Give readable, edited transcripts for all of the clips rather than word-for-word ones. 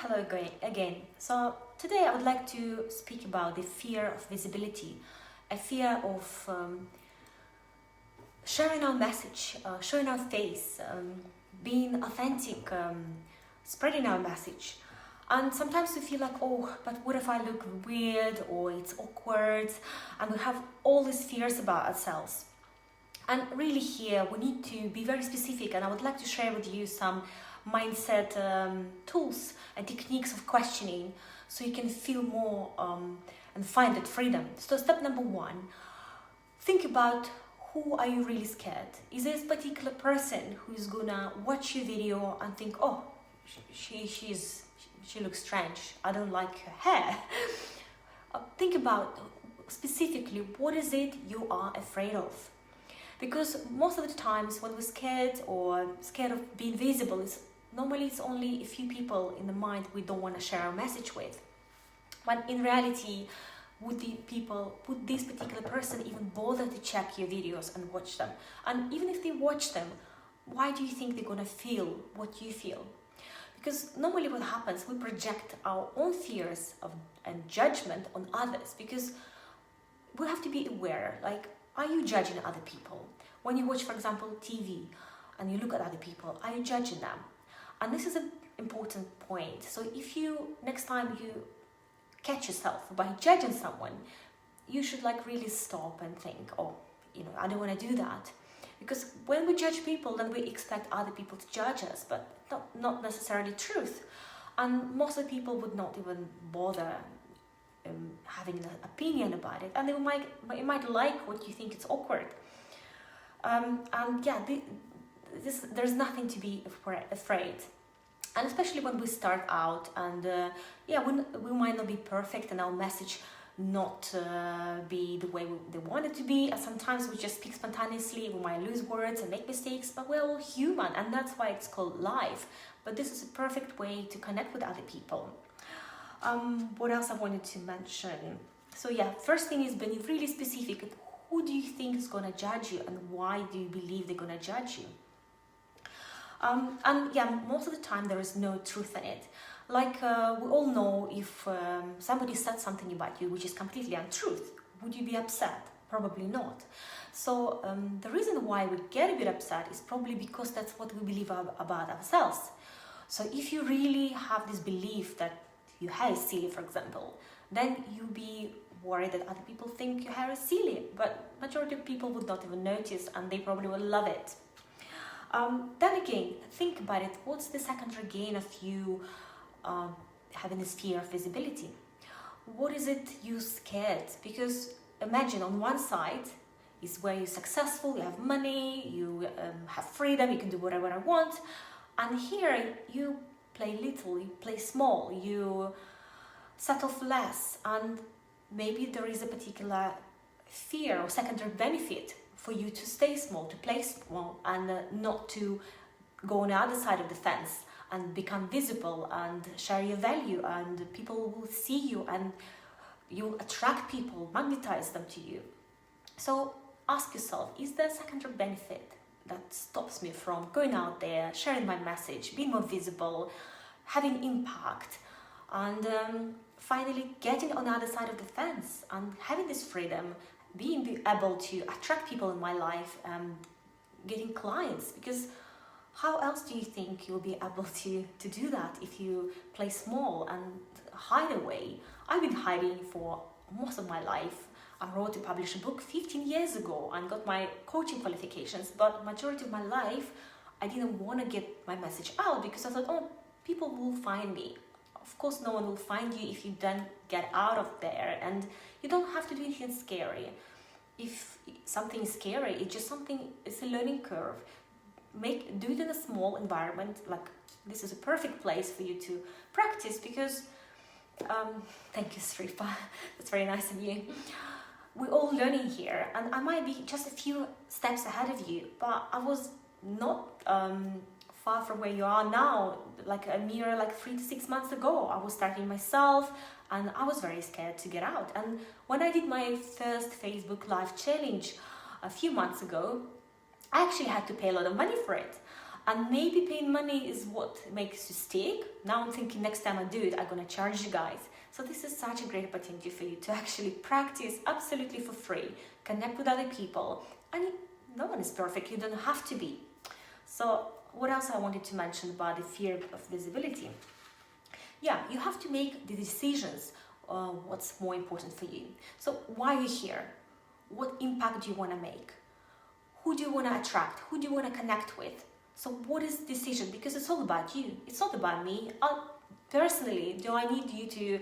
Hello again. So today I would like to speak about the fear of visibility, a fear of sharing our message, showing our face, being authentic, spreading our message. And sometimes we feel like, oh, but what if I look weird or it's awkward? And we have all these fears about ourselves. And really here we need to be very specific, and I would like to share with you some mindset tools and techniques of questioning so you can feel more and find that freedom. So step number one, think about who are you really scared. Is there a particular person who's gonna watch your video and think, oh, she looks strange, I don't like her hair. Think about specifically what is it you are afraid of. Because most of the times when we're scared of being visible, normally it's only a few people in the mind we don't want to share our message with. But in reality, would this particular person even bother to check your videos and watch them? And even if they watch them, why do you think they're going to feel what you feel? Because normally what happens, we project our own fears and judgment on others, because we have to be aware, like, are you judging other people? When you watch, for example, TV and you look at other people, are you judging them? And this is an important point. So if next time you catch yourself by judging someone, you should really stop and think, oh, I don't want to do that. Because when we judge people, then we expect other people to judge us, but not necessarily truth. And most of the people would not even bother having an opinion about it, and they might like what you think it's awkward. There's nothing to be afraid. And especially when we start out, and we might not be perfect, and our message not be the way they want it to be. And sometimes we just speak spontaneously. We might lose words and make mistakes, but we're all human, and that's why it's called life. But this is a perfect way to connect with other people. What else I wanted to mention? So first thing is being really specific. Who do you think is going to judge you, and why do you believe they're going to judge you? Most of the time there is no truth in it. We all know if somebody said something about you which is completely untruth, would you be upset? Probably not. So the reason why we get a bit upset is probably because that's what we believe about ourselves. So if you really have this belief that your hair is silly, for example, then you'll be worried that other people think your hair is silly, but majority of people would not even notice, and they probably will love it. Then again, think about it. What's the secondary gain of you having this fear of visibility? What is it you scared? Because imagine on one side is where you're successful, you have money, you have freedom, you can do whatever I want, and here you play little, you play small, you settle for less, and maybe there is a particular fear or secondary benefit for you to stay small, to play small, and not to go on the other side of the fence and become visible and share your value, and people will see you and you attract people, magnetize them to you. So ask yourself, is there a secondary benefit that stops me from going out there, sharing my message, being more visible, having impact, and finally getting on the other side of the fence and having this freedom, being able to attract people in my life, getting clients? Because how else do you think you'll be able to do that if you play small and hide away? I've been hiding for most of my life. I wrote and published a book 15 years ago and got my coaching qualifications, but majority of my life I didn't want to get my message out because I thought, oh, people will find me. Of course, no one will find you if you don't get out of there, and you don't have to do anything scary. If something is scary, it's a learning curve. Do it in a small environment. This is a perfect place for you to practice, because thank you, Sripa, that's very nice of you. We're all learning here, and I might be just a few steps ahead of you, but I was not far from where you are now. A mere 3 to 6 months ago, I was starting myself, and I was very scared to get out. And when I did my first Facebook Live challenge a few months ago, I actually had to pay a lot of money for it. And maybe paying money is what makes you stick. Now I'm thinking next time I do it, I'm gonna charge you guys. So this is such a great opportunity for you to actually practice absolutely for free, connect with other people, and no one is perfect, you don't have to be. So what else I wanted to mention about the fear of visibility? Yeah, you have to make the decisions, what's more important for you. So why are you here? What impact do you want to make? Who do you want to attract? Who do you want to connect with? So what is the decision? Because it's all about you. It's not about me. Personally, do I need you to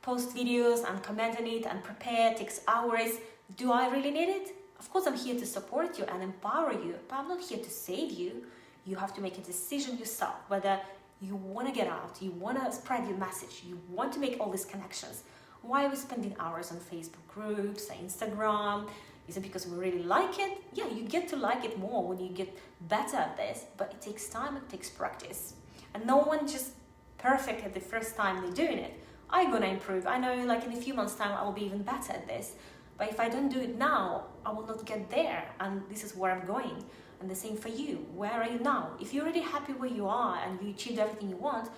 post videos and comment on it and prepare? It takes hours. Do I really need it? Of course, I'm here to support you and empower you, but I'm not here to save you. You have to make a decision yourself, whether you want to get out, you want to spread your message, you want to make all these connections. Why are we spending hours on Facebook groups, Instagram? Is it because we really like it? Yeah, you get to like it more when you get better at this, but it takes time, it takes practice. And no one just perfect at the first time they're doing it. I'm gonna improve. I know like in a few months' time I will be even better at this. But if I don't do it now, I will not get there. And this is where I'm going. And the same for you. Where are you now? If you're already happy where you are and you achieved everything you want,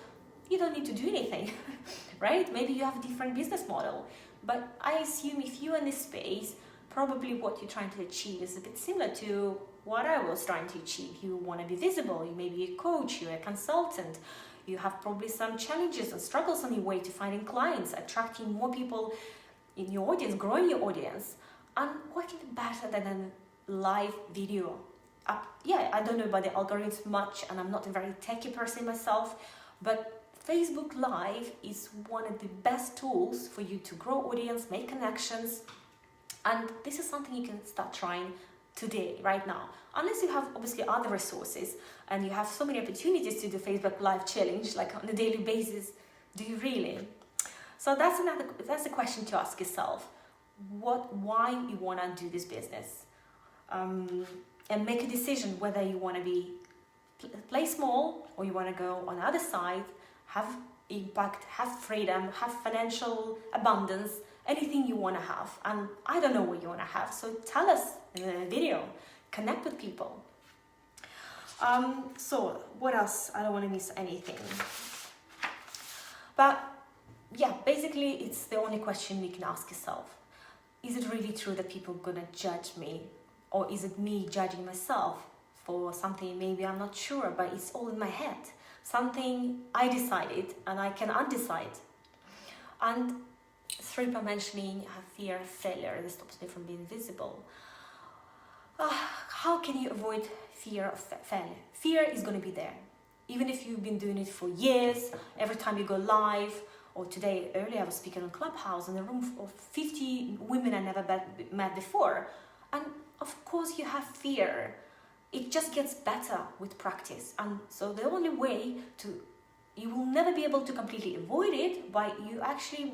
you don't need to do anything, right? Maybe you have a different business model. But I assume if you're in this space, probably what you're trying to achieve is a bit similar to what I was trying to achieve. You want to be visible. You may be a coach, you're a consultant. You have probably some challenges and struggles on your way to finding clients, attracting more people in your audience, growing your audience, and working better than a live video. Yeah, I don't know about the algorithms much, and I'm not a very techie person myself, but Facebook Live is one of the best tools for you to grow audience, make connections, and this is something you can start trying today, right now. Unless you have obviously other resources and you have so many opportunities to do Facebook Live challenge, like on a daily basis, do you really? So that's a question to ask yourself. Why you want to do this business? And make a decision whether you want to play small or you want to go on the other side, have impact, have freedom, have financial abundance, anything you want to have. And I don't know what you want to have, so tell us in the video, connect with people. So what else? I don't want to miss anything. But yeah, basically it's the only question you can ask yourself. Is it really true that people are gonna judge me? Or is it me judging myself for something maybe I'm not sure, but it's all in my head? Something I decided and I can undecide. And through by mentioning fear of failure that stops me from being visible. How can you avoid fear of failure? Fear is going to be there. Even if you've been doing it for years, every time you go live, or today, earlier I was speaking on Clubhouse in a room of 50 women I never met before. And of course you have fear. It just gets better with practice. And so the only way you will never be able to completely avoid it, but you actually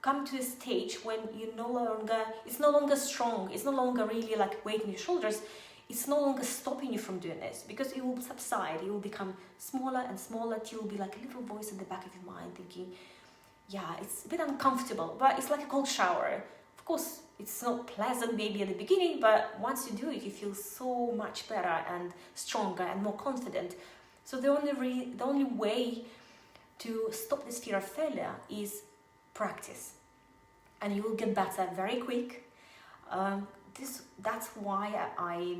come to a stage when it's no longer strong, it's no longer really like weight in your shoulders, it's no longer stopping you from doing this, because it will subside, it will become smaller and smaller till you'll be like a little voice in the back of your mind thinking, yeah, it's a bit uncomfortable, but it's like a cold shower. Of course, it's not pleasant maybe at the beginning, but once you do it, you feel so much better and stronger and more confident. So the only way to stop this fear of failure is practice, and you will get better very quick. That's why I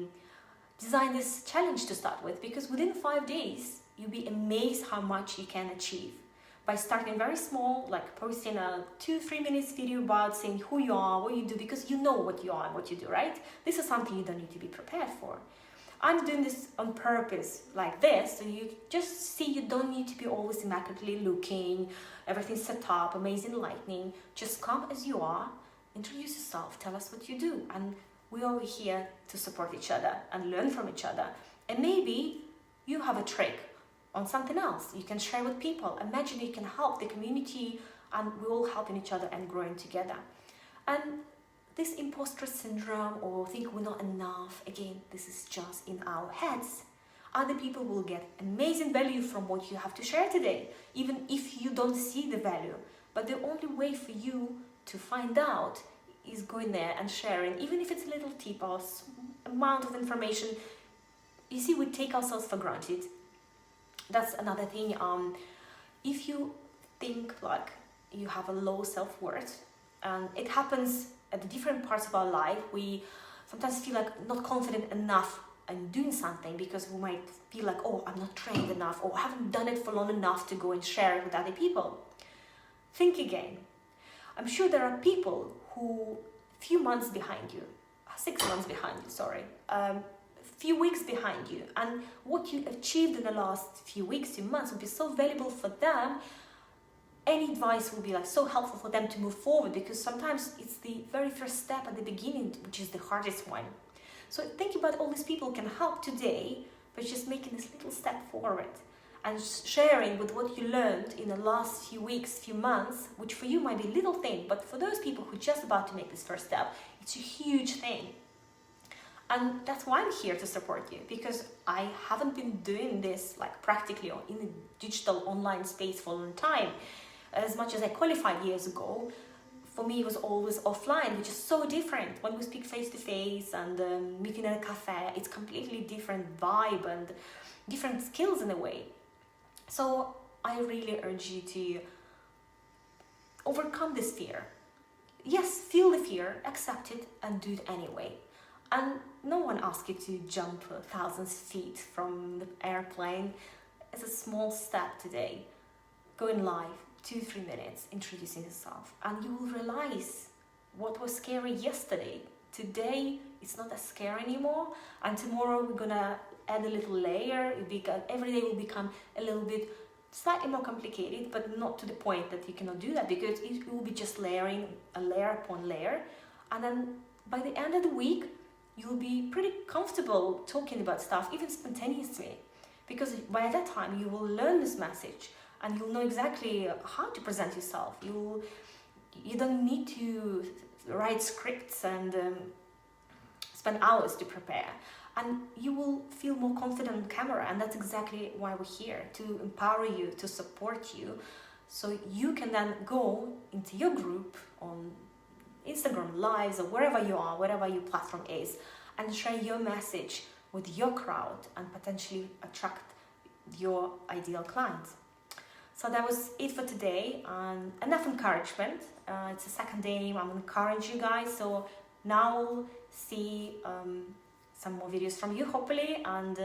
designed this challenge to start with, because within 5 days you'll be amazed how much you can achieve by starting very small, like posting a 2-3 minutes video about saying who you are, what you do, because you know what you are and what you do, right? This is something you don't need to be prepared for. I'm doing this on purpose like this, so you just see you don't need to be always immaculately looking, everything set up, amazing lighting. Just come as you are, introduce yourself, tell us what you do, and we're all here to support each other and learn from each other. And maybe you have a trick on something else you can share with people. Imagine you can help the community, and we're all helping each other and growing together. And this imposter syndrome or think we're not enough, again, this is just in our heads. Other people will get amazing value from what you have to share today, even if you don't see the value. But the only way for you to find out is going there and sharing, even if it's a little tip or amount of information. you see, we take ourselves for granted. That's another thing. If you think like you have a low self-worth, and it happens at the different parts of our life, we sometimes feel like not confident enough in doing something because we might feel like, oh, I'm not trained enough, or I haven't done it for long enough to go and share it with other people. Think again. I'm sure there are people who few months behind you, 6 months behind you, sorry, few weeks behind you, and what you achieved in the last few weeks, few months will be so valuable for them. Any advice will be like so helpful for them to move forward, because sometimes it's the very first step at the beginning which is the hardest one. So think about all these people can help today by just making this little step forward and sharing with what you learned in the last few weeks, few months, which for you might be a little thing, but for those people who are just about to make this first step, it's a huge thing. And that's why I'm here to support you, because I haven't been doing this like practically in the digital online space for a long time. As much as I qualified years ago, for me it was always offline, which is so different. When we speak face to face and meeting at a cafe, it's completely different vibe and different skills in a way. So I really urge you to overcome this fear. Yes, feel the fear, accept it, and do it anyway. And no one asks you to jump 1,000 feet from the airplane. It's a small step today. Going live, 2-3 minutes, introducing yourself, and you will realize what was scary yesterday. Today, it's not as scary anymore, and tomorrow we're gonna add a little layer. Every day will become a little bit slightly more complicated, but not to the point that you cannot do that, because it will be just layering a layer upon layer, and then by the end of the week, you'll be pretty comfortable talking about stuff, even spontaneously, because by that time you will learn this message and you'll know exactly how to present yourself. You don't need to write scripts and spend hours to prepare, and you will feel more confident on camera. And that's exactly why we're here, to empower you, to support you, so you can then go into your group on Instagram lives or wherever you are, whatever your platform is, and share your message with your crowd and potentially attract your ideal clients. So that was it for today, and enough encouragement. It's the second day I'm encouraging you guys, so now we'll see some more videos from you hopefully. And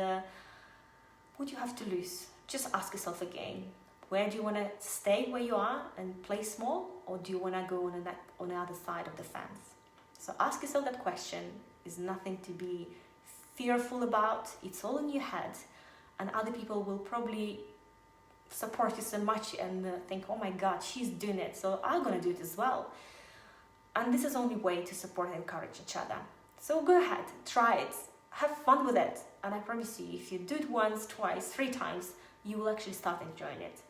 what do you have to lose? Just ask yourself again, where do you want to stay where you are and play small, or do you want to go on the other side of the fence? So ask yourself that question. It's nothing to be fearful about. It's all in your head, and other people will probably support you so much and think, oh my God, she's doing it, so I'm gonna do it as well. And this is the only way to support and encourage each other. So go ahead, try it, have fun with it, and I promise you, if you do it once, twice, 3 times, you will actually start enjoying it.